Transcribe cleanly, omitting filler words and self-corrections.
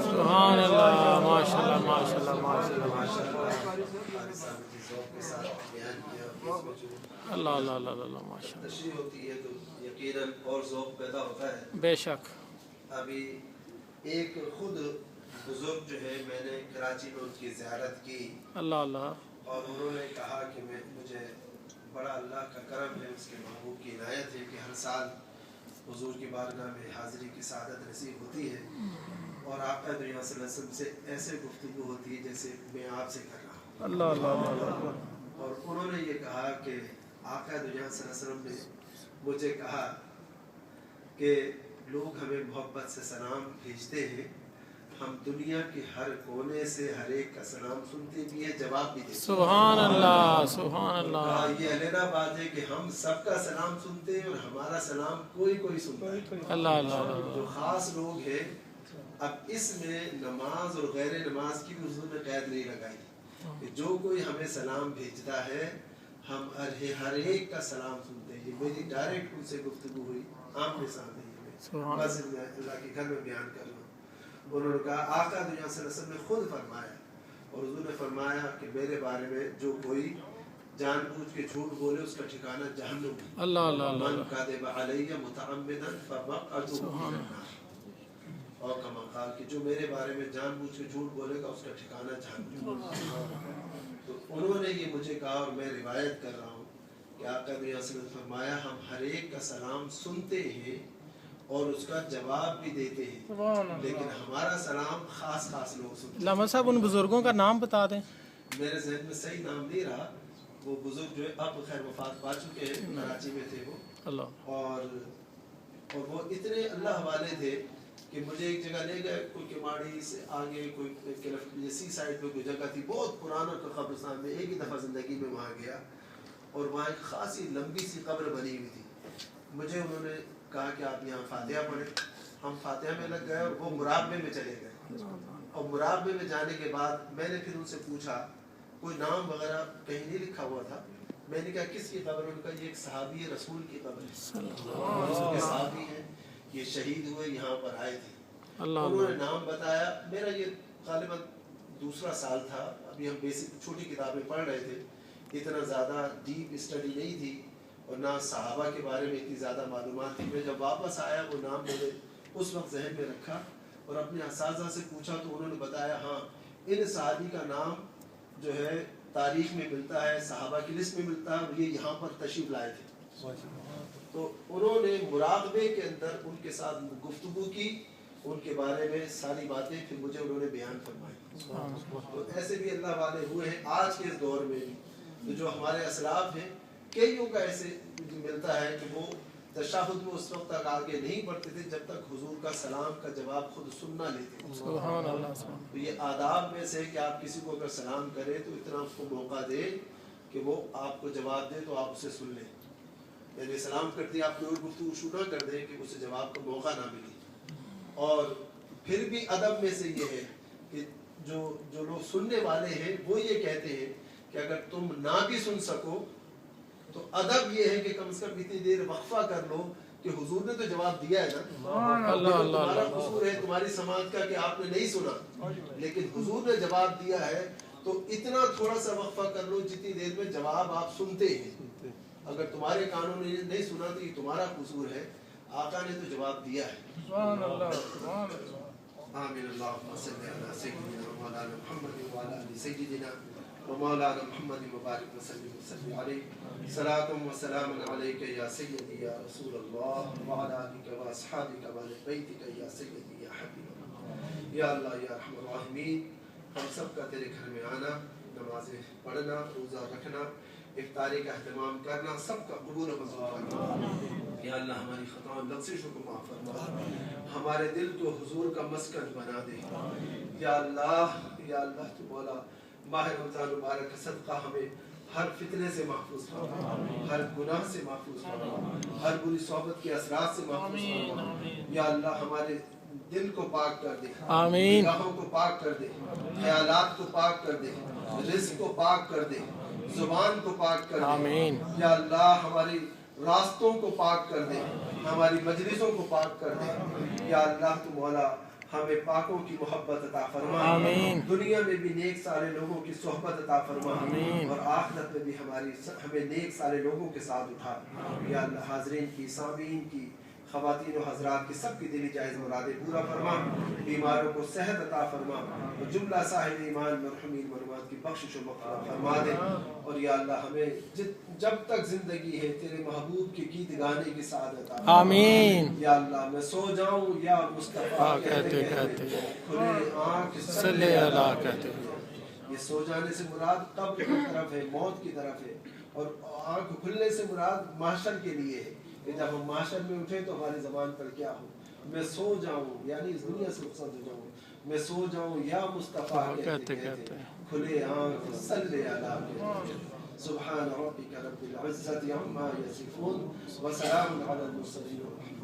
سبحان اللہ ماشاءاللہ ماشاءاللہ ماشاءاللہ اللہ اللہ اللہ اللہ ماشاءاللہ تشریح ہوتی ہے تو یقیناً اور ذوق پیدا ہوتا ہے. بے شک. ابھی ایک خود بزرگ جو ہے میں نے کراچی میں ان کی زیارت کی اللہ اللہ اور انہوں نے کہا کہ مجھے بڑا اللہ کا کرم ہے, اس کے محبوب کی عنایت ہے کہ ہر سال حضور کی بارگاہ میں حاضری کی سعادت نصیب ہوتی ہے اور آقا دنیا صلی اللہ علیہ وسلم سے ایسے گفتگو ہوتی ہے جیسے میں آپ سے کر رہا ہوں. اللہ اللہ اللہ. اور انہوں نے یہ کہا کہ آقا دنیا صلی اللہ علیہ وسلم نے مجھے کہا کہ لوگ ہمیں محبت سے سلام بھیجتے ہیں, ہم دنیا کے ہر کونے سے ہر ایک کا سلام سنتے بھی ہیں, جواب بھی دیتے ہیں. سبحان اللہ سبحان اللہ. یہ علیحدہ بات ہے کہ ہم سب کا سلام سنتے ہیں اور ہمارا سلام کوئی سنتا ہے. اللہ اللہ. جو خاص لوگ ہیں, اب اس میں نماز اور غیر نماز کی بھی حضور نے قید نہیں لگائی کہ جو کوئی ہمیں سلام بھیجتا ہے ہم ہر ایک کا سلام سنتے ہیں. یہ میری ڈائریکٹ ان سے گفتگو ہوئی آمنے سامنے, بس اللہ کے گھر میں بیان کر رہا ہوں. انہوں نے کہا آقا دنیا صلی اللہ علیہ وسلم نے خود فرمایا اور حضور نے فرمایا کہ میرے بارے میں جو کوئی جان بوجھ کے جھوٹ بولے اس کا ٹھکانہ جہنم ہے. اللہ اللہ اللہ. من کذب علی متعمدا فمقعده من النار. اور کما قال کہ جو میرے بارے میں جان بوجھ کے جھوٹ بولے گا اس کا ٹھکانہ جہنم. تو انہوں نے یہ مجھے کہا اور میں روایت کر رہا ہوں کہ آقا دنیا صلی اللہ علیہ وسلم نے فرمایا ہم ہر ایک کا سلام سنتے ہیں اور اس کا جواب بھی دیتے ہیں, لیکن ہمارا سلام خاص لوگ سنتے ہیں. علامہ صاحب ان بزرگوں کا نام بتا دیں. میرے ذہن میں صحیح نام نہیں رہا. وہ بزرگ جو ہے اب خیر وفات پا چکے ہیں, کراچی میں تھے وہ. اللہ. اور وہ اتنے اللہ والے تھے کہ مجھے ایک جگہ لے گئے, کوئی کماڑی سے آگے کوئی سی سائڈ پہ کوئی جگہ تھی بہت پرانا قبرستان میں. ایک ہی دفعہ زندگی میں وہاں گیا اور وہاں ایک خاصی لمبی سی قبر بنی ہوئی تھی. مجھے انہوں نے کہا کہ آپ یہاں فاتحہ پڑھیں. ہم فاتحہ میں لگ گئے اور وہ مراقبے میں چلے گئے. اور مراقبے میں جانے کے بعد میں نے پھر ان سے پوچھا, کوئی نام وغیرہ کہیں نہیں لکھا ہوا تھا. میں نے کہا کس کی قبر ہے؟ ان کا یہ ایک صحابی رسول کی قبر ہے, یہ صحابی ہیں, یہ شہید ہوئے یہاں پر آئے تھے. انہوں نے نام بتایا. میرا یہ غالباً دوسرا سال تھا, ابھی ہم بیسک چھوٹی کتابیں پڑھ رہے تھے, اتنا زیادہ ڈیپ اسٹڈی نہیں تھی اور نہ صحابہ کے بارے میں اتنی زیادہ معلومات تھی. میں جب واپس آیا وہ نام میں نے اس وقت ذہن میں رکھا اور اپنے اساتذہ سے پوچھا تو انہوں نے بتایا ہاں ان صحابی کا نام جو ہے تاریخ میں ملتا ہے, صحابہ کی لسٹ میں ملتا ہے اور یہ یہاں پر تشریف لائے تھے. تو انہوں نے مراقبے کے اندر ان کے ساتھ گفتگو کی, ان کے بارے میں ساری باتیں پھر مجھے انہوں نے بیان فرمائی. تو ایسے بھی اللہ والے ہوئے ہیں آج کے اس دور میں بھی. جو ہمارے اسلاف ہیں کئیوں کا ایسے ملتا ہے کہ وہ تشہد میں اس وقت تک آگے نہیں بڑھتے تھے جب تک حضور کا سلام کا جواب خود سننا لیتے تھے. سبحان اللہ. تو یہ آداب میں سے کہ آپ کسی کو اگر سلام کریں تو اتنا اس کو موقع دے کہ وہ آپ کو جواب دے تو آپ اسے سن لیں. یعنی سلام کرتے آپ کوئی گفتگو شروع نہ کر دیں کہ اسے جواب کا موقع نہ ملے. اور پھر بھی ادب میں سے یہ ہے کہ جو لوگ سننے والے ہیں وہ یہ کہتے ہیں کہ اگر تم نہ بھی سن سکو تو ادب یہ ہے کہ کم سے کم اتنی دیر وقفہ کر لو کہ حضور نے تو جواب دیا ہے نا. تمہارا قصور ہے تمہاری سماعت کا کہ آپ نے نہیں سنا, لیکن حضور نے جواب دیا ہے تو اتنا تھوڑا سا وقفہ کر لو جتنی دیر میں جواب آپ سنتے ہیں. اگر تمہارے کانوں نے نہیں سنا تو یہ تمہارا قصور ہے, آقا نے تو جواب دیا ہے. آمین. اللہم صلی علی سیدنا مولانا محمد وعلی آل سیدنا ومولانا محمد مبارک وسلم علیہ. صلاۃ و سلام علیک یا سیدی یا رسول اللہ وعلی آلک و اصحابک و اہل بیتک یا سیدی یا حبیب اللہ. یا اللہ یا ارحم الراحمین, ہم سب کا تیرے گھر میں آنا, نمازیں پڑھنا, روزہ رکھنا, افطاری کا اہتمام کرنا سب کا قبول و منظور فرما. یا اللہ ہماری خطاؤں لغزشوں کو معاف فرما, ہمارے دل کو حضور کا مسکن بنا دے. یا اللہ تو مولا ماہ رمضان مبارک کا صدقہ ہمیں ہر فتنے سے محفوظ فرما, ہر گناہ سے محفوظ فرما, ہر بری صحبت کے اثرات سے محفوظ فرما. یا اللہ ہمارے دل کو پاک کر دے, نگاہوں کو پاک کر دے, خیالات کو پاک کر دے, رزق کو پاک کر دے, زبان کو پاک کر دے. یا اللہ ہماری راستوں کو پاک کر دے، ہماری مجلسوں کو پاک کر دے۔ یا اللہ تو مولا ہمیں پاکوں کی محبت عطا فرما، آمین۔ دنیا میں بھی نیک سارے لوگوں کی صحبت عطا فرما، آمین۔ اور آخرت میں بھی ہمیں نیک سارے لوگوں کے ساتھ اٹھا۔ یا اللہ حاضرین کی، سامعین کی، خواتین و حضرات کی سب کی دلی جائز مرادیں پورا فرما، بیماروں کو صحت عطا فرما، اور جملہ صاحب ایمان مرحومین مرحومات کی بخشش و مغفرت فرما دے۔ اور یا اللہ ہمیں جب تک زندگی ہے تیرے محبوب کے گیت گانے کی سعادت عطا فرما۔ آمین۔ یا اللہ میں سو جاؤں یا مصطفیٰ کہتے کہتے کھلے آنکھ صلی اللہ کہتے۔ یہ سو جانے سے مراد قبر کی طرف ہے، موت کی طرف ہے، اور آنکھ کھلنے سے مراد محشر کے لیے ہے کہ جب ہم محشر میں اٹھے تو ہماری زبان پر کیا ہو۔ میں سو جاؤں یعنی اس دنیا سے رخصت ہو جاؤں، میں سو جاؤں یا مصطفیٰ کہتے کہتے کھلے آنکھ صلی علی سبحان ربک رب العزت عما یصفون وسلام علی المرسلین۔